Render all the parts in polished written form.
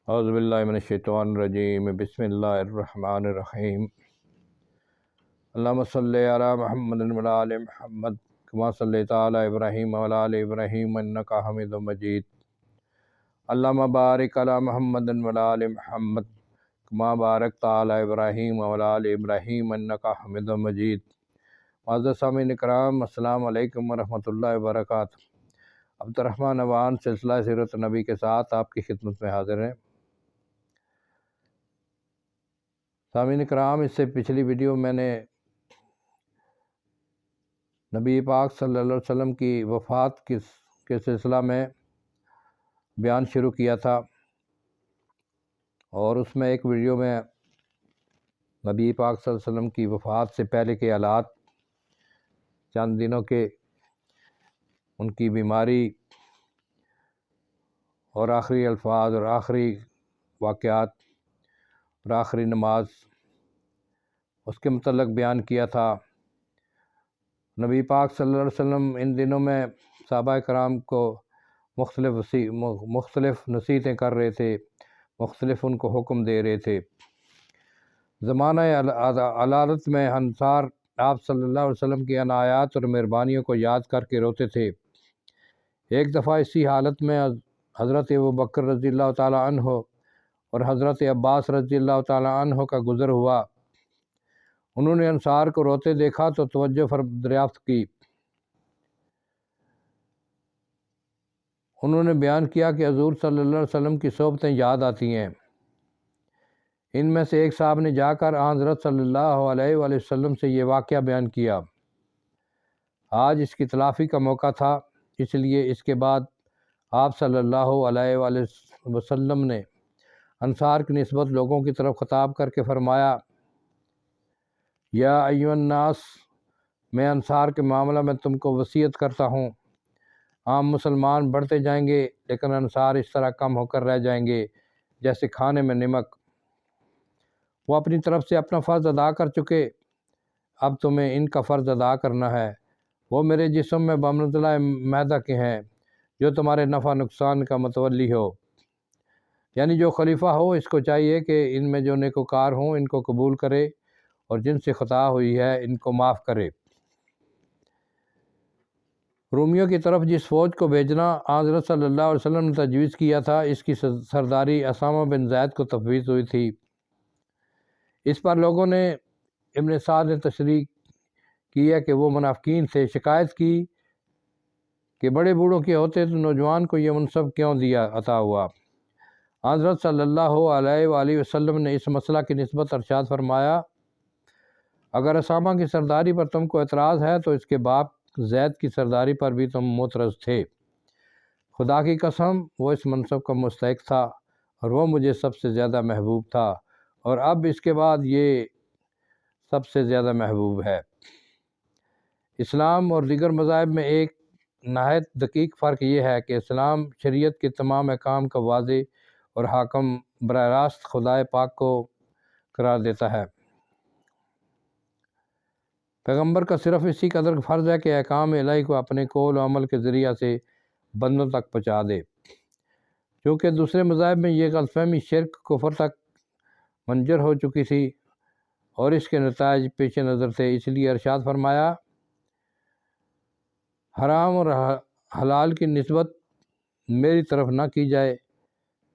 اعوذ باللہ من الشیطان الرجیم بسم اللہ الرحمن الرحیم اللہم صلی علی محمد وعلی آل محمد کما صلیت علی ابراہیم وعلی آل ابراہیم انکا حمید مجید اللہم بارک علی محمد وعلی آل محمد کما بارکت علی ابراہیم وعلی آل ابراہیم انکا حمید مجید۔ معزز سامعین اکرام، السلام علیکم ورحمۃ اللہ وبرکاتہ۔ عبدالرحمن اوان سلسلہ سیرت نبی کے ساتھ آپ کی خدمت میں حاضر ہیں۔ سامعین اکرام، اس سے پچھلی ویڈیو میں نے نبی پاک صلی اللہ علیہ وسلم کی وفات کے سلسلہ میں بیان شروع کیا تھا، اور اس میں ایک ویڈیو میں نبی پاک صلی اللہ علیہ وسلم کی وفات سے پہلے کے حالات، چند دنوں کے ان کی بیماری اور آخری الفاظ اور آخری واقعات اور آخری نماز، اس کے متعلق بیان کیا تھا۔ نبی پاک صلی اللہ علیہ وسلم ان دنوں میں صحابہ کرام کو مختلف نصیحتیں کر رہے تھے، مختلف ان کو حکم دے رہے تھے۔ زمانہ علالت میں انصار آپ صلی اللہ علیہ وسلم کی عنایات اور مہربانیوں کو یاد کر کے روتے تھے۔ ایک دفعہ اسی حالت میں حضرت ابوبکر رضی اللہ تعالیٰ عنہ اور حضرت عباس رضی اللہ تعالیٰ عنہ کا گزر ہوا۔ انہوں نے انصار کو روتے دیکھا تو توجہ دریافت کی۔ انہوں نے بیان کیا کہ حضور صلی اللہ علیہ وسلم کی صحبتیں یاد آتی ہیں۔ ان میں سے ایک صاحب نے جا کر حضرت صلی اللہ علیہ وآلہ وسلم سے یہ واقعہ بیان کیا۔ آج اس کی تلافی کا موقع تھا، اس لیے اس کے بعد آپ صلی اللہ علیہ وآلہ وسلم نے انصار کی نسبت لوگوں کی طرف خطاب کر کے فرمایا، یا ایھا الناس، میں انصار کے معاملہ میں تم کو وصیت کرتا ہوں۔ عام مسلمان بڑھتے جائیں گے، لیکن انصار اس طرح کم ہو کر رہ جائیں گے جیسے کھانے میں نمک۔ وہ اپنی طرف سے اپنا فرض ادا کر چکے، اب تمہیں ان کا فرض ادا کرنا ہے۔ وہ میرے جسم میں بمنزلہ معدہ کے ہیں، جو تمہارے نفع نقصان کا متولی ہو، یعنی جو خلیفہ ہو اس کو چاہیے کہ ان میں جو نیکوکار ہوں ان کو قبول کرے، اور جن سے خطا ہوئی ہے ان کو معاف کرے۔ رومیوں کی طرف جس فوج کو بھیجنا حضرت صلی اللہ علیہ وسلم نے تجویز کیا تھا، اس کی سرداری اسامہ بن زید کو تفویض ہوئی تھی۔ اس پر لوگوں نے، ابن سعد نے تشریح کی ہے کہ وہ منافقین سے شکایت کی کہ بڑے بوڑھوں کے ہوتے تو نوجوان کو یہ منصب کیوں عطا ہوا۔ حضرت صلی اللہ علیہ وآلہ وسلم نے اس مسئلہ کی نسبت ارشاد فرمایا، اگر اسامہ کی سرداری پر تم کو اعتراض ہے تو اس کے باپ زید کی سرداری پر بھی تم معترض تھے۔ خدا کی قسم، وہ اس منصب کا مستحق تھا اور وہ مجھے سب سے زیادہ محبوب تھا، اور اب اس کے بعد یہ سب سے زیادہ محبوب ہے۔ اسلام اور دیگر مذاہب میں ایک نہایت دقیق فرق یہ ہے کہ اسلام شریعت کے تمام احکام کا واضح اور حاکم براہ راست خدائے پاک کو قرار دیتا ہے۔ پیغمبر کا صرف اسی قدر فرض ہے کہ احکام الہی کو اپنے قول و عمل کے ذریعہ سے بندوں تک پہنچا دے۔ چونکہ دوسرے مذاہب میں یہ غلط فہمی شرک کفر تک منجر ہو چکی تھی اور اس کے نتائج پیش نظر تھے، اس لیے ارشاد فرمایا، حرام اور حلال کی نسبت میری طرف نہ کی جائے،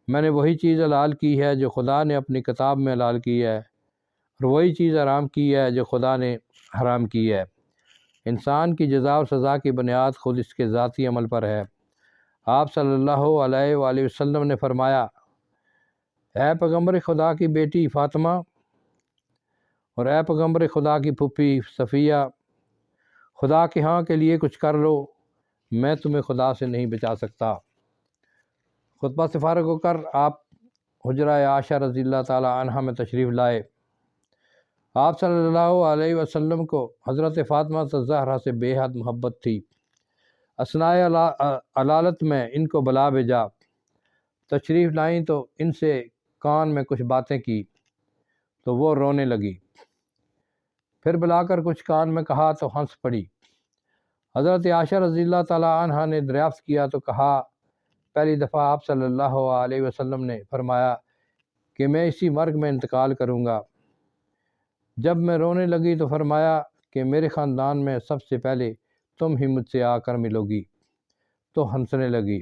میں نے وہی چیز حلال کی ہے جو خدا نے اپنی کتاب میں حلال کی ہے، اور وہی چیز حرام کی ہے جو خدا نے حرام کی ہے۔ انسان کی جزا اور سزا کی بنیاد خود اس کے ذاتی عمل پر ہے۔ آپ صلی اللہ علیہ وآلہ وسلم نے فرمایا، اے پیغمبر خدا کی بیٹی فاطمہ اور اے پیغمبر خدا کی پھوپھی صفیہ، خدا کے ہاں کے لیے کچھ کر لو، میں تمہیں خدا سے نہیں بچا سکتا۔ خطبہ سے فارغ ہو کر آپ حجرہ عائشہ رضی اللہ تعالی عنہا میں تشریف لائے۔ آپ صلی اللہ علیہ وسلم کو حضرت فاطمہ الزہرا سے بے حد محبت تھی۔ اثناء علالت میں ان کو بلا بھیجا، تشریف لائیں تو ان سے کان میں کچھ باتیں کی تو وہ رونے لگی، پھر بلا کر کچھ کان میں کہا تو ہنس پڑی۔ حضرت عائشہ رضی اللہ تعالی عنہا نے دریافت کیا تو کہا، پہلی دفعہ آپ صلی اللہ علیہ وسلم نے فرمایا کہ میں اسی مرگ میں انتقال کروں گا۔ جب میں رونے لگی تو فرمایا کہ میرے خاندان میں سب سے پہلے تم ہی مجھ سے آ کر ملو گی، تو ہنسنے لگی۔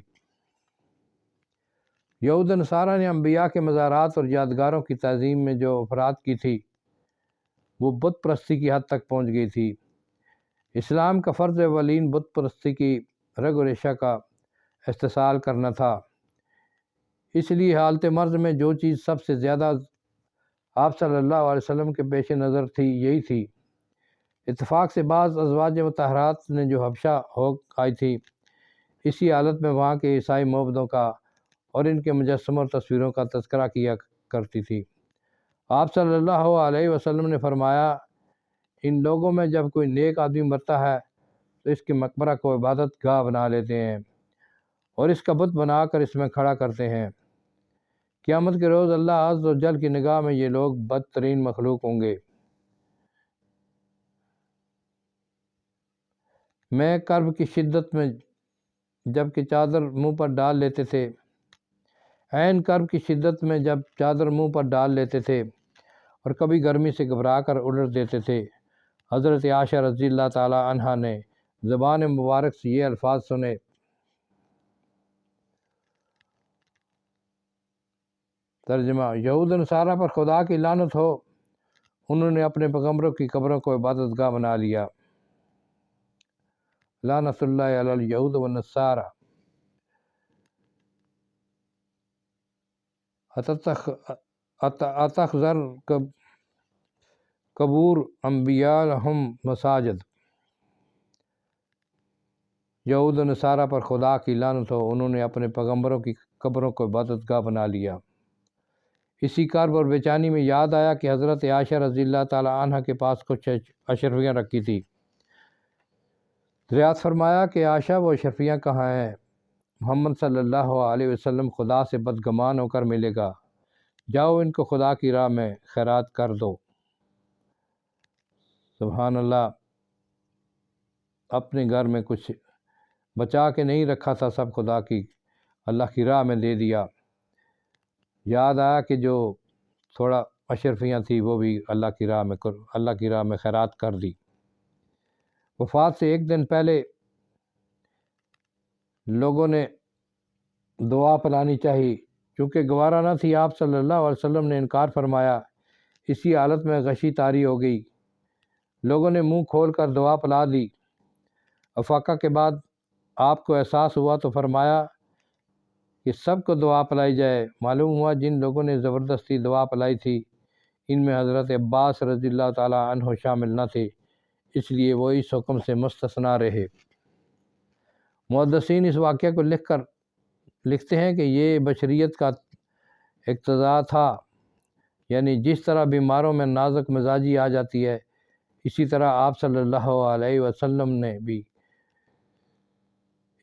یہود و نصارہ نے انبیاء کے مزارات اور یادگاروں کی تعظیم میں جو افراد کی تھی وہ بت پرستی کی حد تک پہنچ گئی تھی۔ اسلام کا فرض اولین بت پرستی کی رگ و ریشہ کا استحصال کرنا تھا۔ اس لیے حالت مرض میں جو چیز سب سے زیادہ آپ صلی اللہ علیہ وسلم کے پیش نظر تھی یہی تھی۔ اتفاق سے بعض ازواج مطہرات نے جو حبشہ ہو آئی تھی، اسی حالت میں وہاں کے عیسائی معبدوں کا اور ان کے مجسموں اور تصویروں کا تذکرہ کیا کرتی تھی۔ آپ صلی اللہ علیہ وسلم نے فرمایا، ان لوگوں میں جب کوئی نیک آدمی مرتا ہے تو اس کے مقبرہ کو عبادت گاہ بنا لیتے ہیں اور اس کا بت بنا کر اس میں کھڑا کرتے ہیں۔ قیامت کے روز اللہ عز و جل کی نگاہ میں یہ لوگ بدترین مخلوق ہوں گے۔ میں کرب کی شدت میں جب کہ چادر منہ پر ڈال لیتے تھے عین کرب کی شدت میں جب چادر منہ پر ڈال لیتے تھے اور کبھی گرمی سے گھبرا کر الٹ دیتے تھے، حضرت عائشہ رضی اللہ تعالی عنہا نے زبان مبارک سے یہ الفاظ سنے۔ ترجمہ: یہود و نصارہ پر خدا کی لعنت ہو، انہوں نے اپنے پیغمبروں کی قبروں کو عبادت گاہ بنا لیا۔ لعنت اللہ علی الیہود والنصارہ۔ اتخذر قبور انبیاء لہم مساجد۔ یہود و نصارہ پر خدا کی لعنت ہو، انہوں نے اپنے پیغمبروں کی قبروں کو عبادت گاہ بنا لیا۔ اسی کرب اور بے چینی میں یاد آیا کہ حضرت عائشہ رضی اللہ تعالی عنہ کے پاس کچھ اشرفیاں رکھی تھی۔ دریافت فرمایا کہ عائشہ وہ اشرفیاں کہاں ہیں؟ محمد صلی اللہ علیہ وسلم خدا سے بدگمان ہو کر ملے گا، جاؤ ان کو خدا کی راہ میں خیرات کر دو۔ سبحان اللہ، اپنے گھر میں کچھ بچا کے نہیں رکھا تھا، سب خدا کی اللہ کی راہ میں دے دیا۔ یاد آیا کہ جو تھوڑا اشرفیاں تھی وہ بھی اللہ کی راہ میں خیرات کر دی۔ وفات سے ایک دن پہلے لوگوں نے دعا پلانی چاہیے، چونکہ گوارا نہ تھی۔ آپ صلی اللہ علیہ وسلم نے انکار فرمایا، اسی حالت میں غشی طاری ہو گئی، لوگوں نے منہ کھول کر دعا پلا دی۔ افاقہ کے بعد آپ کو احساس ہوا تو فرمایا کہ سب کو دعا پلائی جائے۔ معلوم ہوا جن لوگوں نے زبردستی دعا پلائی تھی ان میں حضرت عباس رضی اللہ تعالی عنہ شامل نہ تھے، اس لیے وہ اس حکم سے مستثنیٰ رہے۔ محدثین اس واقعہ کو لکھتے ہیں کہ یہ بشریت کا اقتضا تھا، یعنی جس طرح بیماروں میں نازک مزاجی آ جاتی ہے، اسی طرح آپ صلی اللہ علیہ وسلم نے بھی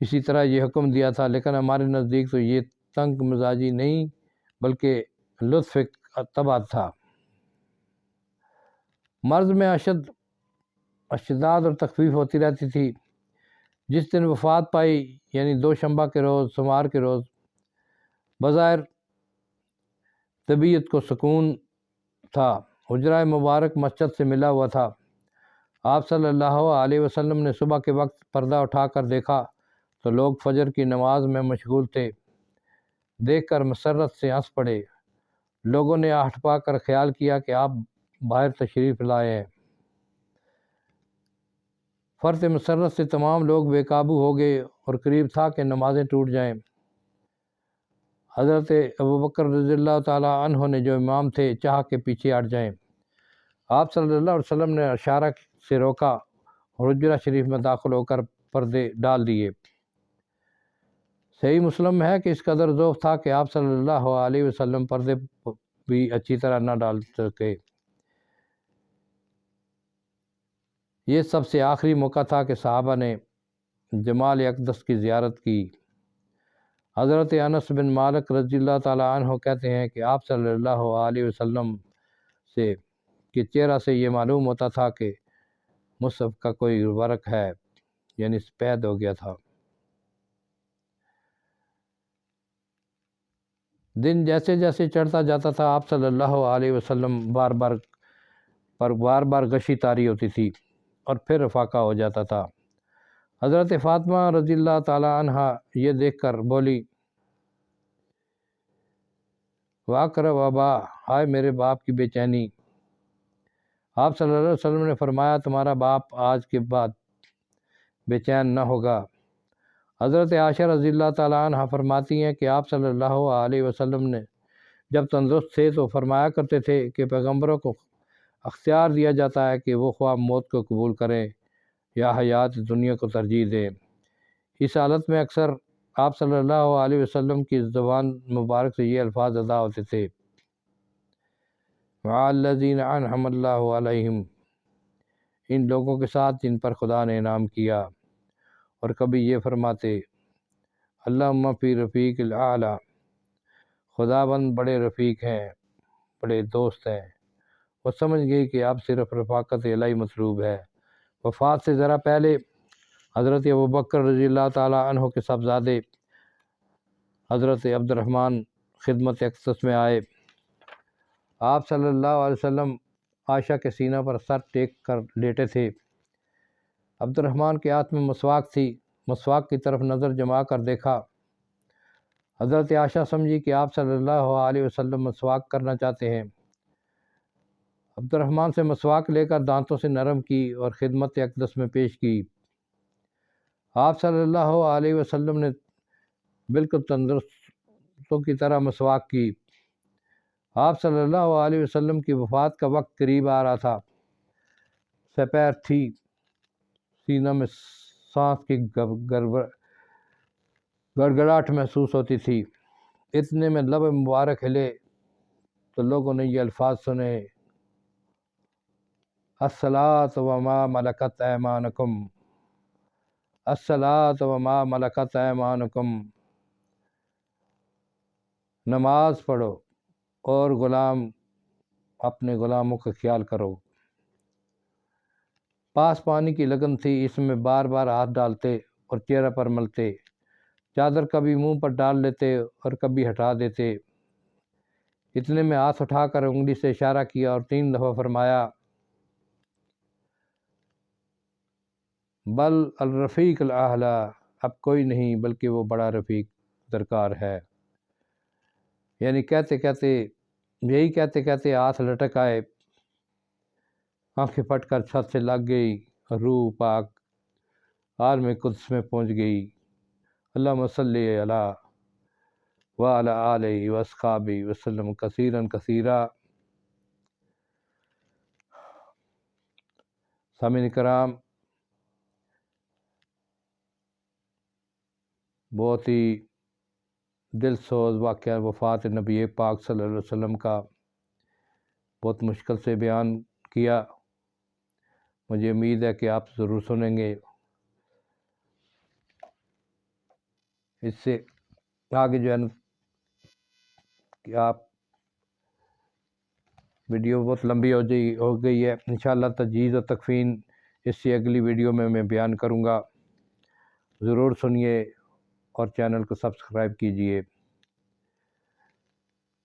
اسی طرح یہ حکم دیا تھا، لیکن ہمارے نزدیک تو یہ تنگ مزاجی نہیں بلکہ لطف طبع تھا۔ مرض میں اشداد اور تخفیف ہوتی رہتی تھی۔ جس دن وفات پائی یعنی دوشنبہ کے روز، سوموار کے روز، بظاہر طبیعت کو سکون تھا، حجرہ مبارک مسجد سے ملا ہوا تھا۔ آپ صلی اللہ علیہ وسلم نے صبح کے وقت پردہ اٹھا کر دیکھا تو لوگ فجر کی نماز میں مشغول تھے۔ دیکھ کر مسرت سے ہنس پڑے۔ لوگوں نے آہٹ پا کر خیال کیا کہ آپ باہر تشریف لائے ہیں۔ فرط مسرت سے تمام لوگ بے قابو ہو گئے اور قریب تھا کہ نمازیں ٹوٹ جائیں۔ حضرت ابوبکر رضی اللہ تعالی عنہ نے جو امام تھے چاہ کے پیچھے ہٹ جائیں۔ آپ صلی اللہ علیہ وسلم نے اشارہ سے روکا اور حجرہ شریف میں داخل ہو کر پردے ڈال دیے۔ صحیح مسلم میں ہے کہ اس قدر ذوف تھا کہ آپ صلی اللہ علیہ وسلم پردے بھی اچھی طرح نہ ڈال سکے۔ یہ سب سے آخری موقع تھا کہ صحابہ نے جمال اقدس کی زیارت کی۔ حضرت انس بن مالک رضی اللہ تعالی عنہ کہتے ہیں کہ آپ صلی اللہ علیہ وسلم کے چہرہ سے یہ معلوم ہوتا تھا کہ مصحف کا کوئی ورق ہے، یعنی سفید ہو گیا تھا۔ دن جیسے جیسے چڑھتا جاتا تھا آپ صلی اللہ علیہ وسلم بار بار غشی طاری ہوتی تھی اور پھر افاقہ ہو جاتا تھا۔ حضرت فاطمہ رضی اللہ تعالی عنہا یہ دیکھ کر بولی، واقرب ابا، ہائے میرے باپ کی بے چینی۔ آپ صلی اللہ علیہ وسلم نے فرمایا، تمہارا باپ آج کے بعد بے چین نہ ہوگا۔ حضرت عائشہ رضی اللہ تعالی عنہ فرماتی ہیں کہ آپ صلی اللہ علیہ وسلم نے جب تندرست تھے تو فرمایا کرتے تھے کہ پیغمبروں کو اختیار دیا جاتا ہے کہ وہ خواہ موت کو قبول کریں یا حیات دنیا کو ترجیح دیں۔ اس حالت میں اکثر آپ صلی اللہ علیہ وسلم کی زبان مبارک سے یہ الفاظ ادا ہوتے تھے، مع الذین انعم اللہ علیہم، ان لوگوں کے ساتھ جن پر خدا نے انعام کیا۔ اور کبھی یہ فرماتے، اللہم فی رفیق الاعلی، خدا بند بڑے رفیق ہیں، بڑے دوست ہیں۔ وہ سمجھ گئی کہ اب صرف رفاقت الہی مطلوب ہے۔ وفات سے ذرا پہلے حضرت ابوبکر رضی اللہ تعالی عنہ کے صاحبزادے حضرت عبد الرحمن خدمت اقدس میں آئے۔ آپ صلی اللہ علیہ وسلم عائشہ کے سینہ پر سر ٹیک کر لیٹے تھے۔ عبد الرحمن کے ہاتھ میں مسواک تھی، مسواک کی طرف نظر جما کر دیکھا۔ حضرت عائشہ سمجھی کہ آپ صلی اللہ علیہ وسلم مسواک کرنا چاہتے ہیں۔ عبد الرحمن سے مسواک لے کر دانتوں سے نرم کی اور خدمت اقدس میں پیش کی۔ آپ صلی اللہ علیہ وسلم نے بالکل تندرستوں کی طرح مسواک کی۔ آپ صلی اللہ علیہ وسلم کی وفات کا وقت قریب آ رہا تھا۔ سپیر تھی، سینہ میں سانس کی گڑگڑاہٹ محسوس ہوتی تھی۔ اتنے میں لب مبارک ہلے تو لوگوں نے یہ الفاظ سنے، الصلاۃ وما ملکت ایمانکم، الصلاۃ وما ملکت ایمانکم، نماز پڑھو اور اپنے غلاموں کا خیال کرو۔ پاس پانی کی لگن تھی، اس میں بار بار ہاتھ ڈالتے اور چہرہ پر ملتے، چادر کبھی منہ پر ڈال لیتے اور کبھی ہٹا دیتے۔ اتنے میں ہاتھ اٹھا کر انگلی سے اشارہ کیا اور 3 دفعہ فرمایا، بل الرفیق الاعلی، اب کوئی نہیں بلکہ وہ بڑا رفیق درکار ہے۔ یعنی یہی کہتے کہتے ہاتھ لٹک آئے، آنکھیں پھٹ کر چھت سے لگ گئی اور روح پاک عالم قدس میں پہنچ گئی۔ اللہم صلی علی وعلی آلہ واصحابہ وسلم کثیرا کثیرا۔ سامعین کرام، بہت ہی دل سوز واقعہ وفات نبی پاک صلی اللہ علیہ وسلم کا بہت مشکل سے بیان کیا۔ مجھے امید ہے کہ آپ ضرور سنیں گے۔ اس سے آگے جو ہے نا کہ آپ ویڈیو بہت لمبی ہو گئی ہے، انشاءاللہ تجہیز و تکفین اس سے اگلی ویڈیو میں بیان کروں گا۔ ضرور سنیے اور چینل کو سبسکرائب کیجیے۔